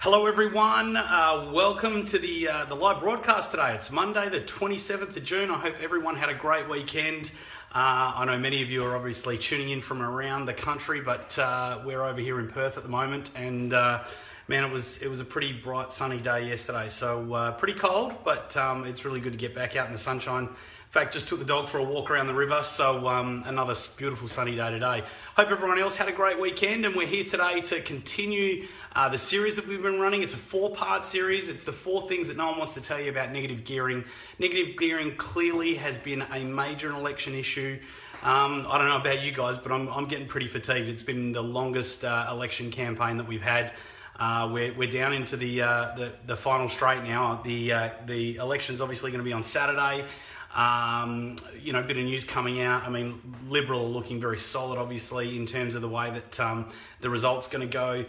Hello everyone, welcome to the live broadcast today. It's Monday the 27th of June. I hope everyone had a great weekend. I know many of you are obviously tuning in from around the country, but we're over here in Perth at the moment, and man, it was a pretty bright sunny day yesterday, so pretty cold, but it's really good to get back out in the sunshine. In fact, just took the dog for a walk around the river, so another beautiful sunny day today. Hope everyone else had a great weekend, and we're here today to continue the series that we've been running. It's a 4-part series. It's the 4 things that no one wants to tell you about negative gearing. Negative gearing clearly has been a major election issue. I don't know about you guys, but I'm getting pretty fatigued. It's been the longest election campaign that we've had. We're down into the final straight now. The election's obviously going to be on Saturday. A bit of news coming out. I mean, Liberal are looking very solid, obviously, in terms of the way that the result's going to go.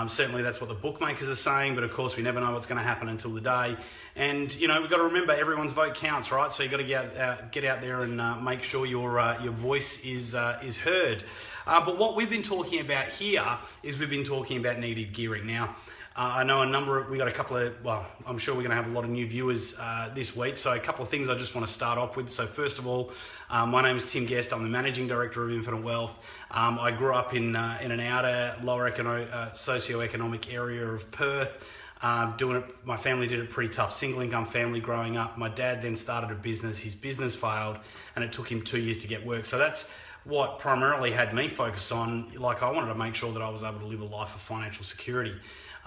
Certainly that's what the bookmakers are saying, but of course we never know what's going to happen until the day. And, we've got to remember everyone's vote counts, right? So you've got to get out there and make sure your voice is heard. But what we've been talking about here is we've been talking about negative gearing. Now, I know I'm sure we're going to have a lot of new viewers this week. So a couple of things I just want to start off with. So first of all, my name is Tim Guest. I'm the Managing Director of Infinite Wealth. I grew up in an outer, lower socioeconomic area of Perth. My family did it pretty tough, single income family growing up. My dad then started a business. His business failed and it took him 2 years to get work. So that's what primarily had me focus on. Like, I wanted to make sure that I was able to live a life of financial security.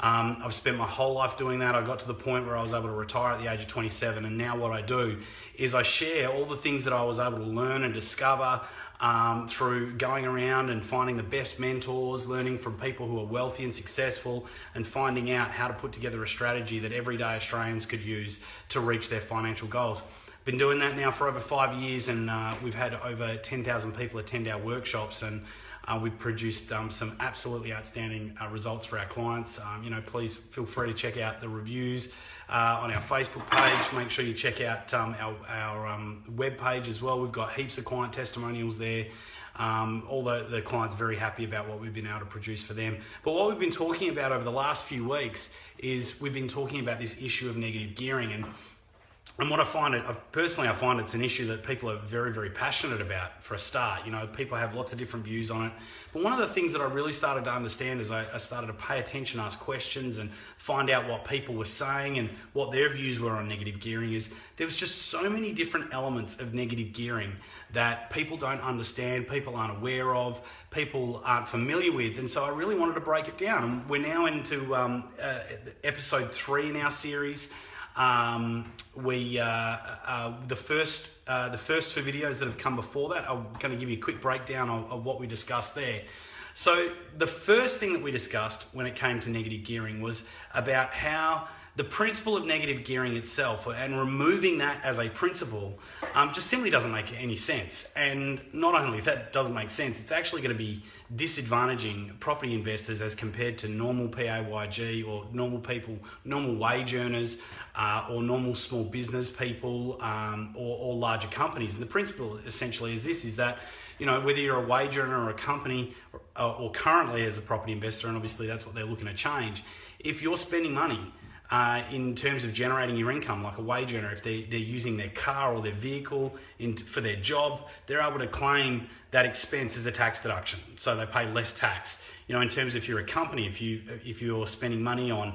I've spent my whole life doing that. I got to the point where I was able to retire at the age of 27, and now what I do is I share all the things that I was able to learn and discover through going around and finding the best mentors, learning from people who are wealthy and successful, and finding out how to put together a strategy that everyday Australians could use to reach their financial goals. Been doing that now for over 5 years, and we've had over 10,000 people attend our workshops, and we've produced some absolutely outstanding results for our clients. Please feel free to check out the reviews on our Facebook page. Make sure you check out our web page as well. We've got heaps of client testimonials there. All the clients are very happy about what we've been able to produce for them. But what we've been talking about over the last few weeks is we've been talking about this issue of negative gearing. And what I find it's an issue that people are very, very passionate about for a start. People have lots of different views on it. But one of the things that I really started to understand is I started to pay attention, ask questions, and find out what people were saying and what their views were on negative gearing. Is there was just so many different elements of negative gearing that people don't understand, people aren't aware of, people aren't familiar with. And so I really wanted to break it down. And we're now into episode 3 in our series. The first 2 videos that have come before that, I'm going to give you a quick breakdown of what we discussed there. So the first thing that we discussed when it came to negative gearing was about how the principle of negative gearing itself and removing that as a principle just simply doesn't make any sense. And not only that doesn't make sense, it's actually going to be disadvantaging property investors as compared to normal PAYG or normal people, normal wage earners, or normal small business people, or larger companies. And the principle essentially is this, is that, whether you're a wage earner or a company or currently as a property investor, and obviously that's what they're looking to change, if you're spending money in terms of generating your income, like a wage earner, if they're using their car or their vehicle for their job, they're able to claim that expense as a tax deduction, so they pay less tax. In terms of if you're a company, if you're spending money on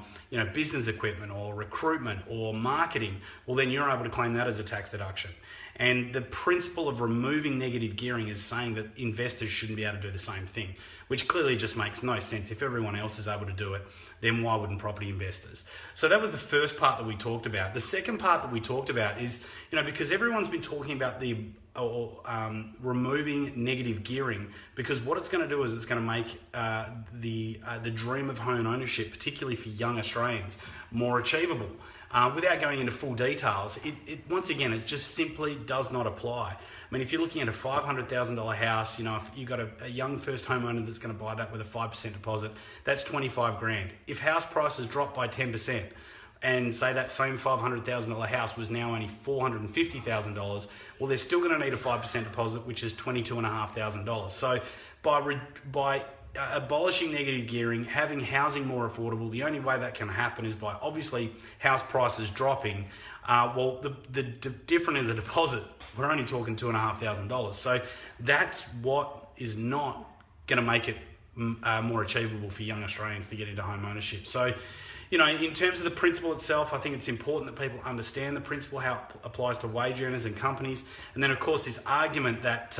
business equipment or recruitment or marketing, well then you're able to claim that as a tax deduction. And the principle of removing negative gearing is saying that investors shouldn't be able to do the same thing, which clearly just makes no sense. If everyone else is able to do it, then why wouldn't property investors? So that was the first part that we talked about. The second part that we talked about is, because everyone's been talking about removing negative gearing, because what it's going to do is it's going to make the dream of home ownership, particularly for young Australians, more achievable. Without going into full details, once again, it just simply does not apply. I mean, if you're looking at a $500,000 house, if you've got a young first homeowner that's going to buy that with a 5% deposit, that's 25 grand. If house prices drop by 10%, and say that same $500,000 house was now only $450,000, well, they're still going to need a 5% deposit, which is $22,500. So by abolishing negative gearing, having housing more affordable. The only way that can happen is by obviously house prices dropping. Well, the different in the deposit, we're only talking $2,500. So that's what is not going to make it more achievable for young Australians to get into home ownership. So, you know, in terms of the principle itself, I think it's important that people understand the principle, how it applies to wage earners and companies. And then, of course, this argument that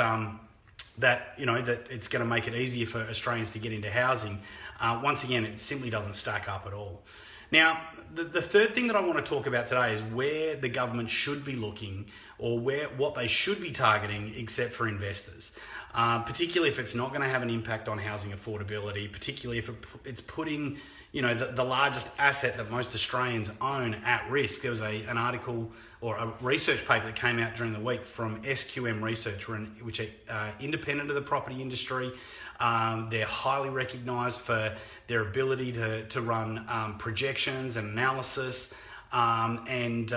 that it's going to make it easier for Australians to get into housing. Once again, it simply doesn't stack up at all. Now, the third thing that I want to talk about today is where the government should be looking, or what they should be targeting, except for investors. Particularly if it's not going to have an impact on housing affordability, particularly if it's putting, you know, the largest asset that most Australians own at risk. There was an article or a research paper that came out during the week from SQM Research, which are independent of the property industry. They're highly recognised for their ability to run projections and analysis, and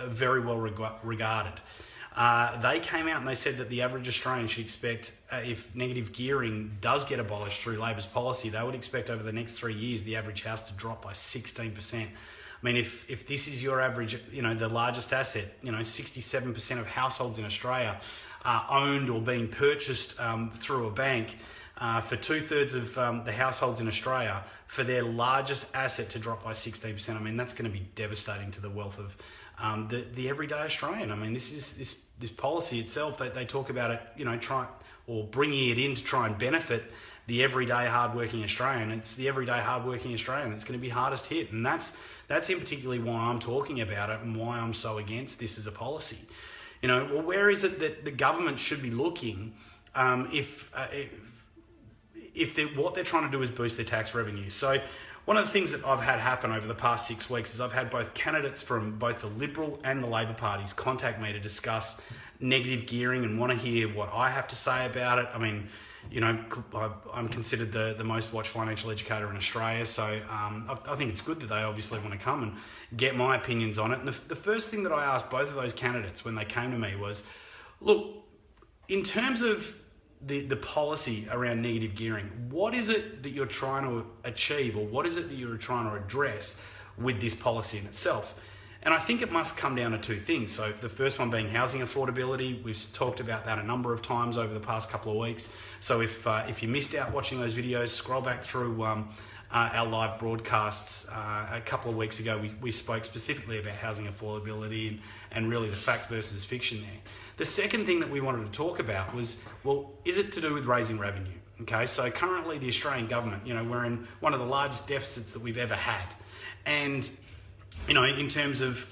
very well regarded. They came out and they said that the average Australian should expect, if negative gearing does get abolished through Labor's policy, they would expect over the next 3 years the average house to drop by 16%. I mean, if this is your average, you know, the largest asset, you know, 67% of households in Australia are owned or being purchased through a bank. For 2/3 of the households in Australia, for their largest asset to drop by 16%, I mean, that's going to be devastating to the wealth of the everyday Australian. I mean, this policy itself, they talk about it, you know, bringing it in to try and benefit the everyday hardworking Australian. It's the everyday hardworking Australian that's going to be hardest hit, and that's in particularly why I'm talking about it and why I'm so against this as a policy. You know, well, where is it that the government should be looking if what they're trying to do is boost their tax revenue? So one of the things that I've had happen over the past 6 weeks is I've had both candidates from both the Liberal and the Labor parties contact me to discuss negative gearing and want to hear what I have to say about it. I mean, you know, I'm considered the most watched financial educator in Australia, so I think it's good that they obviously want to come and get my opinions on it. And the first thing that I asked both of those candidates when they came to me was, look, in terms of the policy around negative gearing, what is it that you're trying to achieve, or what is it that you're trying to address with this policy in itself? And I think it must come down to two things. So the first one being housing affordability. We've talked about that a number of times over the past couple of weeks. So if you missed out watching those videos, scroll back through our live broadcasts a couple of weeks ago. We spoke specifically about housing affordability and really the fact versus fiction there. The second thing that we wanted to talk about was, well, is it to do with raising revenue? Okay, so currently the Australian government, you know, we're in one of the largest deficits that we've ever had. And, you know, in terms of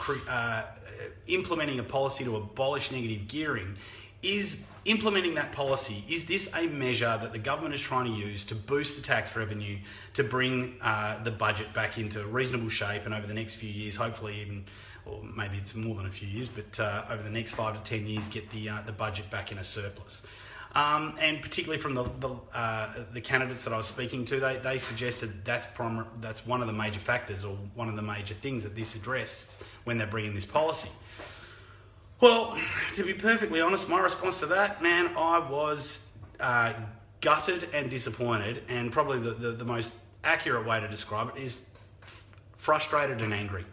implementing a policy to abolish negative gearing, is implementing that policy, is this a measure that the government is trying to use to boost the tax revenue, to bring the budget back into reasonable shape, and over the next few years, hopefully even, or maybe it's more than a few years, but over the next 5 to 10 years, get the budget back in a surplus? And particularly from the candidates that I was speaking to, they suggested that's one of the major factors, or one of the major things that this addresses when they're bringing this policy. Well, to be perfectly honest, my response to that, man, I was gutted and disappointed, and probably the most accurate way to describe it is frustrated and angry.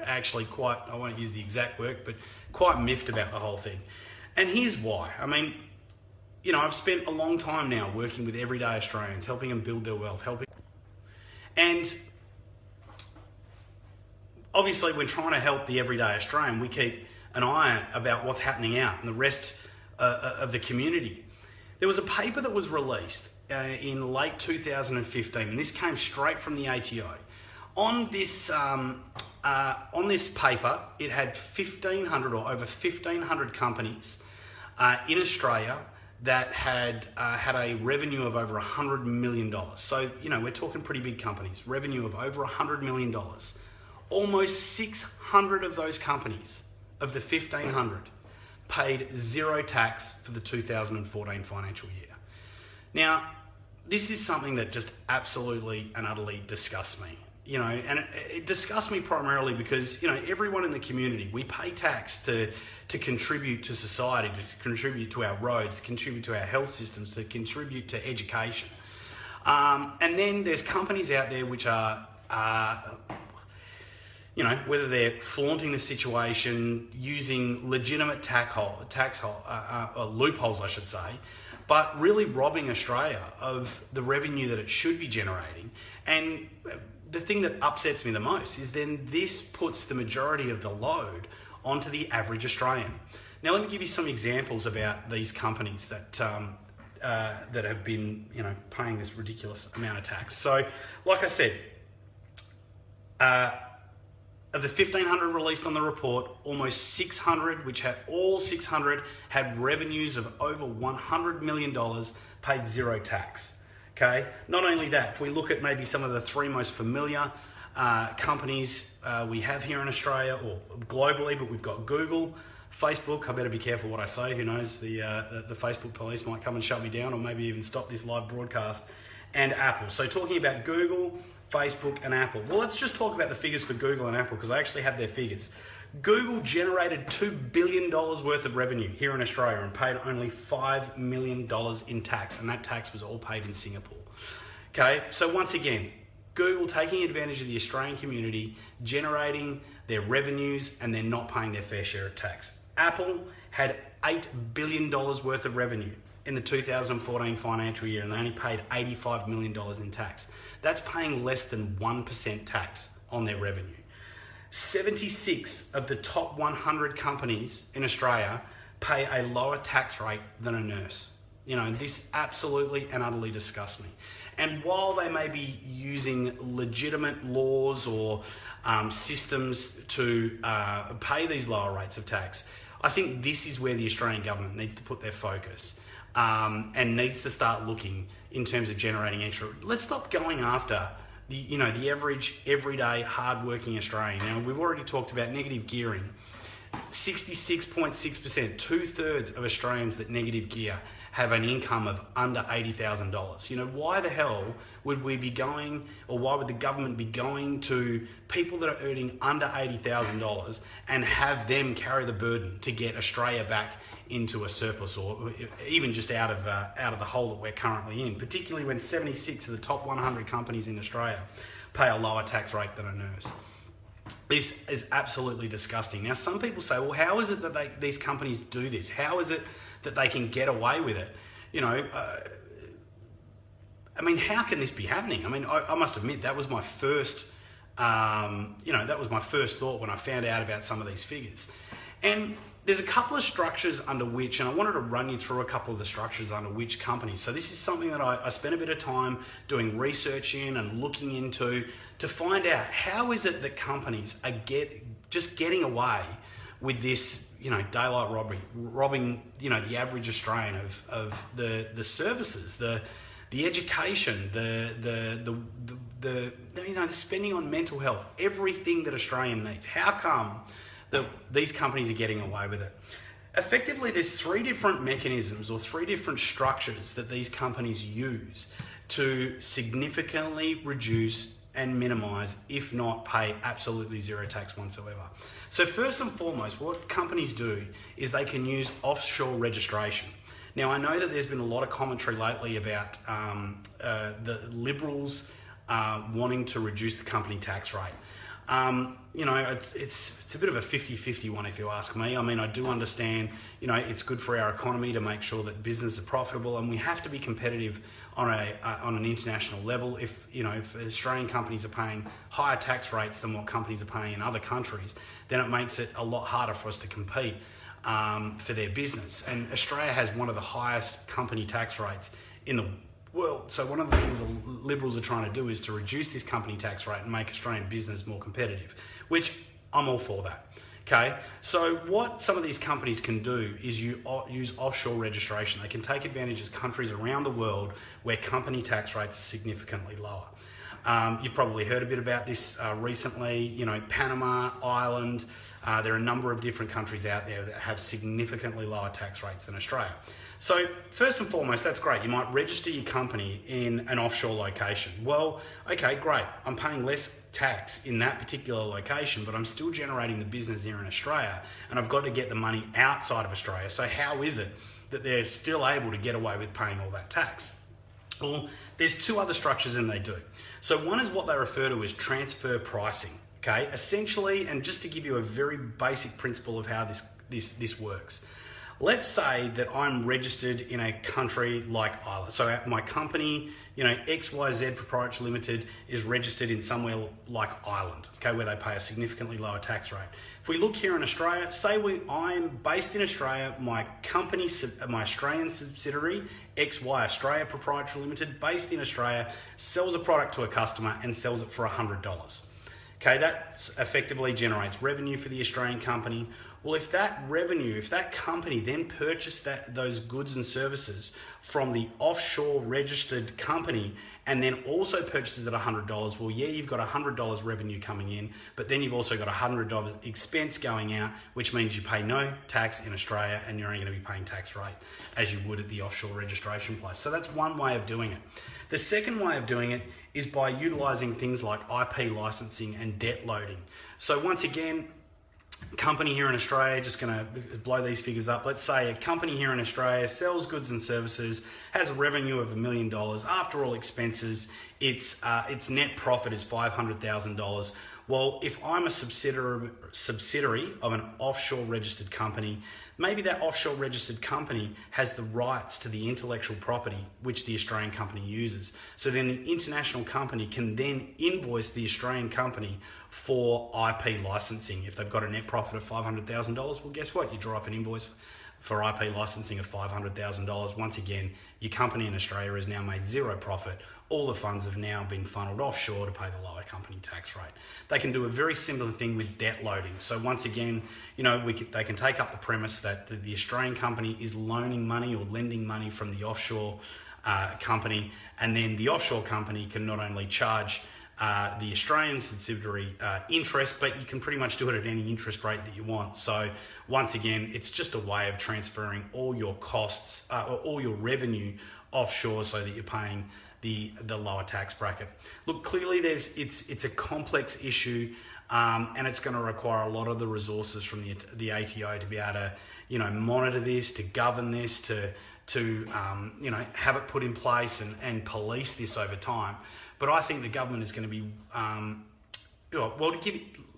Actually quite, I won't use the exact word, but quite miffed about the whole thing. And here's why. I mean, you know, I've spent a long time now working with everyday Australians, helping them build their wealth, and obviously when trying to help the everyday Australian, we keep an eye about what's happening out in the rest of the community. There was a paper that was released in late 2015, and this came straight from the ATO. On this paper, it had 1,500 or over 1,500 companies in Australia that had a revenue of over $100 million. So, you know, we're talking pretty big companies, revenue of over $100 million. Almost 600 of those companies, of the 1,500, paid zero tax for the 2014 financial year. Now, this is something that just absolutely and utterly disgusts me. You know, and it disgusts me primarily because, you know, everyone in the community, we pay tax to contribute to society, to contribute to our roads, to contribute to our health systems, to contribute to education. And then there's companies out there which are, whether they're flaunting the situation, using legitimate loopholes, I should say, but really robbing Australia of the revenue that it should be generating. And the thing that upsets me the most is then this puts the majority of the load onto the average Australian. Now, let me give you some examples about these companies that have been, paying this ridiculous amount of tax. So, like I said, of the 1,500 released on the report, almost 600, all 600 had revenues of over $100 million, paid zero tax. Okay. Not only that, if we look at maybe some of the three most familiar companies we have here in Australia or globally, but we've got Google, Facebook. I better be careful what I say. Who knows? The Facebook police might come and shut me down, or maybe even stop this live broadcast. And Apple. So talking about Google, Facebook, and Apple. Well, let's just talk about the figures for Google and Apple because I actually have their figures. Google generated $2 billion worth of revenue here in Australia and paid only $5 million in tax, and that tax was all paid in Singapore. Okay, so once again, Google taking advantage of the Australian community, generating their revenues, and they're not paying their fair share of tax. Apple had $8 billion worth of revenue in the 2014 financial year, and they only paid $85 million in tax. That's paying less than 1% tax on their revenue. 76 of the top 100 companies in Australia pay a lower tax rate than a nurse. This absolutely and utterly disgusts me. And while they may be using legitimate laws or systems to pay these lower rates of tax, I think this is where the Australian government needs to put their focus. And needs to start looking in terms of generating extra. Let's stop going after the average, everyday, hard-working Australian. Now, we've already talked about negative gearing. 66.6%, 2/3 of Australians that negative gear have an income of under $80,000. Why the hell would we be going, or why would the government be going to people that are earning under $80,000 and have them carry the burden to get Australia back into a surplus, or even just out of the hole that we're currently in, particularly when 76 of the top 100 companies in Australia pay a lower tax rate than a nurse. This is absolutely disgusting. Now, some people say, well, how is it that these companies do this? How is it that they can get away with it? How can this be happening? I must admit, that was my first, thought when I found out about some of these figures. And there's a couple of structures under which, and I wanted to run you through a couple of the structures under which companies. So this is something that I spent a bit of time doing research in and looking into to find out how is it that companies are getting away with this, daylight robbing, the average Australian of the services, the education, the spending on mental health, everything that Australian needs. How come that these companies are getting away with it? Effectively, there's three different mechanisms or three different structures that these companies use to significantly reduce and minimise, if not pay absolutely zero tax whatsoever. So first and foremost, what companies do is they can use offshore registration. Now, I know that there's been a lot of commentary lately about the Liberals wanting to reduce the company tax rate. It's a bit of a 50-50 one, if you ask me. I do understand, it's good for our economy to make sure that businesses are profitable, and we have to be competitive on an international level. If Australian companies are paying higher tax rates than what companies are paying in other countries, then it makes it a lot harder for us to compete for their business. And Australia has one of the highest company tax rates in the world. So one of the things the Liberals are trying to do is to reduce this company tax rate and make Australian business more competitive, which I'm all for that. Okay, so what some of these companies can do is use offshore registration. They can take advantage of countries around the world where company tax rates are significantly lower. You've probably heard a bit about this recently, Panama, Ireland. There are a number of different countries out there that have significantly lower tax rates than Australia. So first and foremost, that's great. You might register your company in an offshore location. Well, okay, great. I'm paying less tax in that particular location, but I'm still generating the business here in Australia, and I've got to get the money outside of Australia. So how is it that they're still able to get away with paying all that tax? Well, there's two other structures and they do. So one is what they refer to as transfer pricing. Okay, essentially, and just to give you a very basic principle of how this works. Let's say that I'm registered in a country like Ireland. So my company, XYZ Proprietary Limited is registered in somewhere like Ireland, okay, where they pay a significantly lower tax rate. If we look here in Australia, I'm based in Australia, my company, my Australian subsidiary, XY Australia Proprietary Limited, based in Australia, sells a product to a customer and sells it for $100. Okay, that effectively generates revenue for the Australian company. Well, if that company then purchased those goods and services from the offshore registered company and then also purchases at $100, well, yeah, you've got $100 revenue coming in, but then you've also got $100 expense going out, which means you pay no tax in Australia and you're only going to be paying tax rate as you would at the offshore registration place. So that's one way of doing it. The second way of doing it is by utilizing things like IP licensing and debt loading. So once again, company here in Australia, just going to blow these figures up. Let's say a company here in Australia sells goods and services, has a revenue of $1 million. After all expenses, its net profit is $500,000. Well, if I'm a subsidiary of an offshore registered company, maybe that offshore registered company has the rights to the intellectual property which the Australian company uses. So then the international company can then invoice the Australian company for IP licensing. If they've got a net profit of $500,000, well, guess what? You draw up an invoice for IP licensing of $500,000. Once again, your company in Australia has now made zero profit. All the funds have now been funneled offshore to pay the lower company tax rate. They can do a very similar thing with debt loading. So once again, they can take up the premise that the Australian company is loaning money or lending money from the offshore company, and then the offshore company can not only charge the Australian subsidiary interest, but you can pretty much do it at any interest rate that you want. So once again, it's just a way of transferring all your costs, or all your revenue offshore so that you're paying the lower tax bracket. Look, clearly it's a complex issue, and it's going to require a lot of the resources from the ATO to be able to monitor this, to govern this, to have it put in place and police this over time. But I think the government is going to be,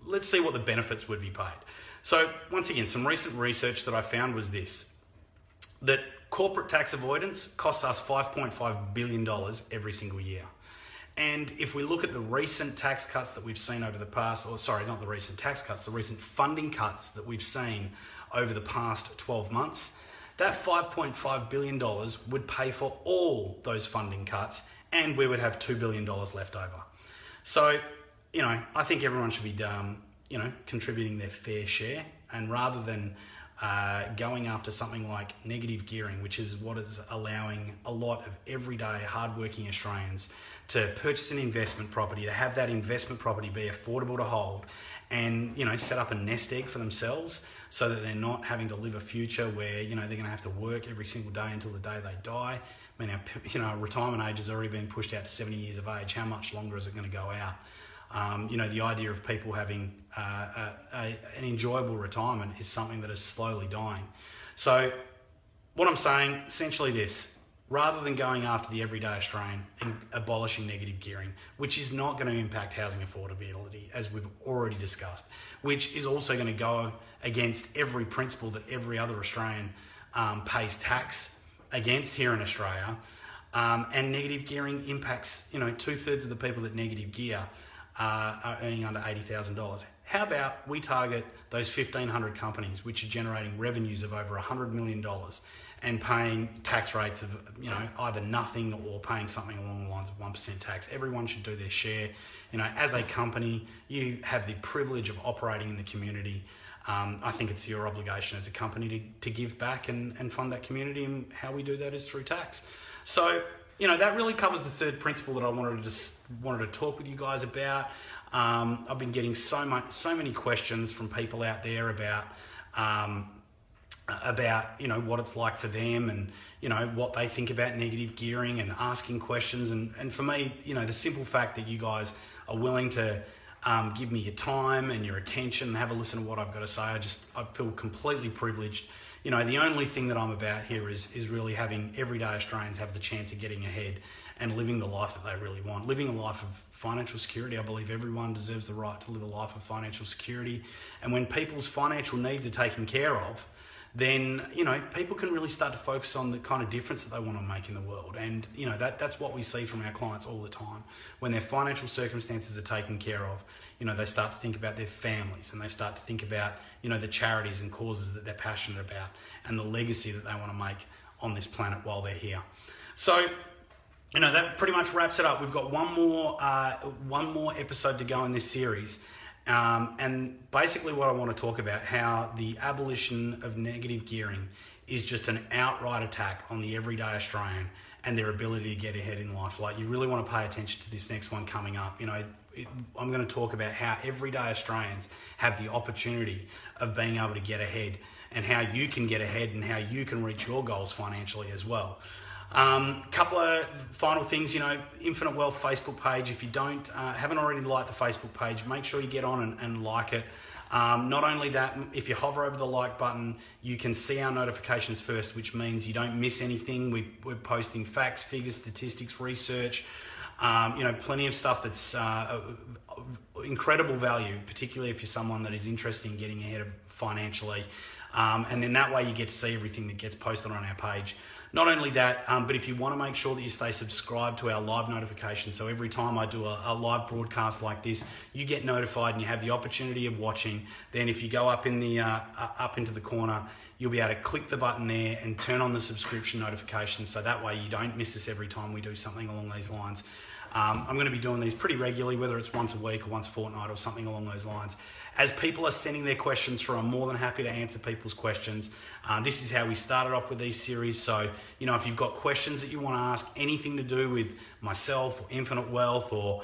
let's see what the benefits would be paid. So once again, some recent research that I found was that corporate tax avoidance costs us $5.5 billion every single year. And if we look at the recent tax cuts that we've seen over the past, not the recent tax cuts, the recent funding cuts that we've seen over the past 12 months, that $5.5 billion would pay for all those funding cuts, and we would have $2 billion left over. So, I think everyone should be, contributing their fair share, and rather than going after something like negative gearing, which is what is allowing a lot of everyday hardworking Australians to purchase an investment property, to have that investment property be affordable to hold, and set up a nest egg for themselves so that they're not having to live a future where they're going to have to work every single day until the day they die. I mean, our retirement age has already been pushed out to 70 years of age. How much longer is it going to go out? The idea of people having an enjoyable retirement is something that is slowly dying. So what I'm saying, essentially this: rather than going after the everyday Australian and abolishing negative gearing, which is not going to impact housing affordability, as we've already discussed, which is also going to go against every principle that every other Australian pays tax against here in Australia, and negative gearing impacts, 2/3 of the people that negative gear are earning under $80,000. How about we target those 1,500 companies which are generating revenues of over $100 million and paying tax rates of either nothing or paying something along the lines of 1% tax. Everyone should do their share. As a company, you have the privilege of operating in the community. I think it's your obligation as a company to give back and fund that community, and how we do that is through tax. So that really covers the third principle that I wanted to talk with you guys about. I've been getting so many questions from people out there about what it's like for them, and what they think about negative gearing, and asking questions. And for me, the simple fact that you guys are willing to give me your time and your attention and have a listen to what I've got to say, I feel completely privileged, You know, the only thing that I'm about here is really having everyday Australians have the chance of getting ahead and living the life that they really want. Living a life of financial security. I believe everyone deserves the right to live a life of financial security. And when people's financial needs are taken care of, then, you know, people can really start to focus on the kind of difference that they want to make in the world. And, you know, that's what we see from our clients all the time. When their financial circumstances are taken care of, you know, they start to think about their families, and they start to think about, you know, the charities and causes that they're passionate about, and the legacy that they want to make on this planet while they're here. So, you know, that pretty much wraps it up. We've got one more episode to go in this series. And basically what I want to talk about, how the abolition of negative gearing is just an outright attack on the everyday Australian and their ability to get ahead in life. Like, you really want to pay attention to this next one coming up. You know, I'm going to talk about how everyday Australians have the opportunity of being able to get ahead, and how you can get ahead and how you can reach your goals financially as well. Couple of final things, you know, Infinite Wealth Facebook page. If you haven't already liked the Facebook page, make sure you get on and like it. Not only that, if you hover over the like button, you can see our notifications first, which means you don't miss anything. We're posting facts, figures, statistics, research, you know, plenty of stuff that's incredible value, particularly if you're someone that is interested in getting ahead financially. And then that way you get to see everything that gets posted on our page. Not only that, but if you want to make sure that you stay subscribed to our live notifications, so every time I do a live broadcast like this, you get notified and you have the opportunity of watching. Then if you go up in the up into the corner, you'll be able to click the button there and turn on the subscription notifications, so that way you don't miss us every time we do something along these lines. I'm going to be doing these pretty regularly, whether it's once a week or once a fortnight or something along those lines. As people are sending their questions through, I'm more than happy to answer people's questions. This is how we started off with these series. So, you know, if you've got questions that you want to ask, anything to do with myself or Infinite Wealth, or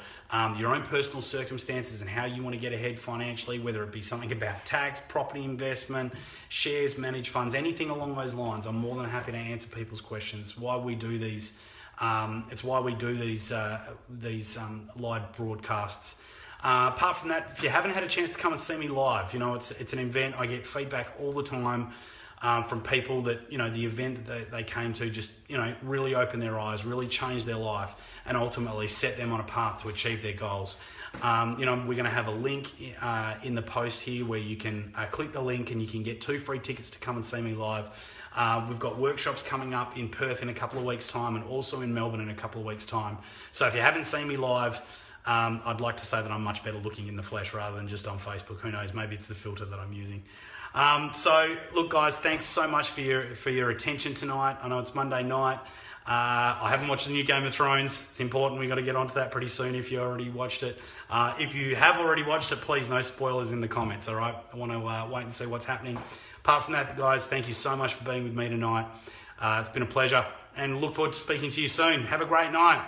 your own personal circumstances and how you want to get ahead financially, whether it be something about tax, property investment, shares, managed funds, anything along those lines, I'm more than happy to answer people's questions. Why we do these. It's why we do these live broadcasts. Apart from that, if you haven't had a chance to come and see me live, you know, it's an event. I get feedback all the time from people that, you know, the event that they came to just, you know, really opened their eyes, really changed their life, and ultimately set them on a path to achieve their goals. You know, we're going to have a link in the post here where you can click the link and you can get 2 free tickets to come and see me live. We've got workshops coming up in Perth in a couple of weeks' time, and also in Melbourne in a couple of weeks' time. So if you haven't seen me live, I'd like to say that I'm much better looking in the flesh rather than just on Facebook. Who knows? Maybe it's the filter that I'm using. So look, guys, thanks so much for your attention tonight. I know it's Monday night. I haven't watched the new Game of Thrones. It's important. We've got to get onto that pretty soon if you already watched it. If you have already watched it, please, no spoilers in the comments, all right? I want to wait and see what's happening. Apart from that, guys, thank you so much for being with me tonight. It's been a pleasure, and look forward to speaking to you soon. Have a great night.